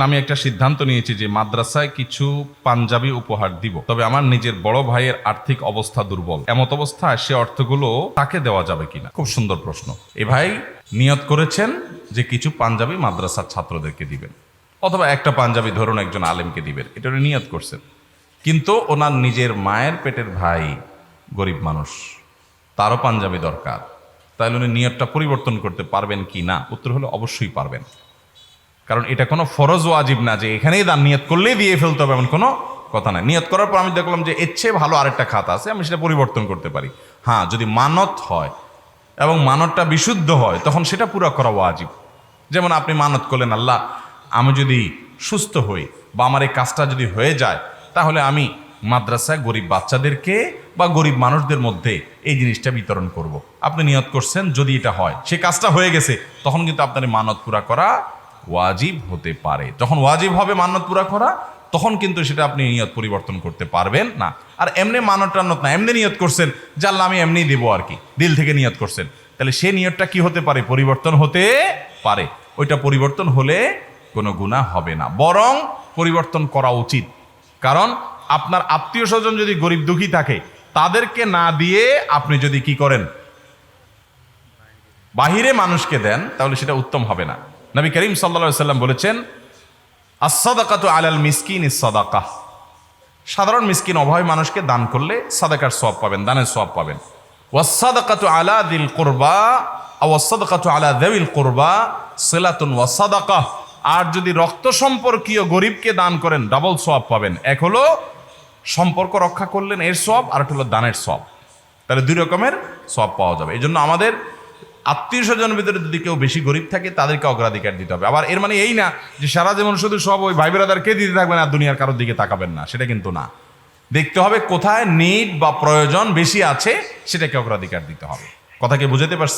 আমি একটা সিদ্ধান্ত নিয়েছি যে মাদ্রাসায় কিছু পাঞ্জাবি উপহার দিব, তবে আমার নিজের বড় ভাইয়ের আর্থিক অবস্থা দুর্বল। এমত অবস্থায় সে অর্থগুলো তাকে দেওয়া যাবে কিনা? খুব সুন্দর প্রশ্ন। এ ভাই নিয়ত করেছেন যে কিছু পাঞ্জাবি মাদ্রাসার ছাত্রদেরকে দিবেন, অথবা একটা পাঞ্জাবি ধরুন একজন আলেমকে দিবেন, এটা উনি নিয়ত করছেন। কিন্তু ওনার নিজের মায়ের পেটের ভাই গরিব মানুষ, তারও পাঞ্জাবি দরকার, তাহলে উনি নিয়তটা পরিবর্তন করতে পারবেন কি না? উত্তর হলো অবশ্যই পারবেন। কারণ এটা কোনো ফরজ ওয়াজিব না যে এখানেই দান নিয়ত করলেই দিয়ে ফেলতে হবে, এমন কোনো কথা নাই। নিয়ত করার পর আমি দেখলাম যে এর চেয়ে ভালো আরেকটা খাত আছে, আমি সেটা পরিবর্তন করতে পারি। হ্যাঁ, যদি মানত হয় এবং মানতটা বিশুদ্ধ হয় তখন সেটা পুরো করা ওয়াজিব। যেমন আপনি মানত করলেন, আল্লাহ আমি যদি সুস্থ হই বা আমার এই কাজটা যদি হয়ে যায়, তাহলে আমি মাদ্রাসায় গরিব বাচ্চাদেরকে বা গরিব মানুষদের মধ্যে এই জিনিসটা বিতরণ করব। আপনি নিয়ত করছেন, যদি এটা হয়, সে কাজটা হয়ে গেছে, তখন কিন্তু আপনার মানত পুরা করা ওয়াজিব হতে পারে। যখন ওয়াজিব হবে মান্নত পুরা করা, তখন কিন্তু সেটা আপনি নিয়ত পরিবর্তন করতে পারবেন না। আর এমনি মানত টান্নত না, এমনি নিয়ত করছেন যে আল্লাহ আমি এমনি দেবো আর কি, দিল থেকে নিয়ত করছেন, তাহলে সে নিয়তটা কি হতে পারে? পরিবর্তন হতে পারে। ওইটা পরিবর্তন হলে কোনো গুনাহ হবে না, বরং পরিবর্তন করা উচিত। কারণ আপনার আত্মীয় স্বজন যদি গরিব দুঃখী থাকে, তাদেরকে না দিয়ে আপনি যদি কি করেন, বাহিরে মানুষকে দেন, তাহলে সেটা উত্তম হবে না। নবী করিম সাল্লাল্লাহু আলাইহি ওয়াসাল্লাম বলেছেন, আস-সাদাকাতু আলাল মিসকিনিস সাদাকাহ, সাধারণ মিসকিন অভাবী মানুষকে দান করলে সাদাকার সওয়াব পাবেন, দানের সওয়াব পাবেন। ওয়াস-সাদাকাতু আলা যিল কুরবা আও ওয়াস-সাদাকাতু আলা যাবিল কুরবা সিলাতুন ওয়া সাদাকাহ, আর যদি রক্ত সম্পর্কীয় গরিবকে দান করেন ডাবল সওয়াব পাবেন। এক হলো সম্পর্ক রক্ষা করলেন এর সওয়াব, আর একটা হলো দানের সওয়াব। তাহলে দুই রকমের সওয়াব পাওয়া যাবে। এই জন্য আমাদের আত্মীয় স্বজনের ভিতরে যদি কেউ বেশি গরিব থাকে, তাদেরকে অগ্রাধিকার দিতে হবে। আবার এর মানে এই না যে সারা জীবন শুধু সব ওই ভাই ব্রাদারকে দিতে থাকবেন আর দুনিয়ার কারোর দিকে তাকাবেন না, সেটা কিন্তু না। দেখতে হবে কোথায় নিড বা প্রয়োজন বেশি আছে, সেটাকে অগ্রাধিকার দিতে হবে। কথা কি বুঝাতে পারছি?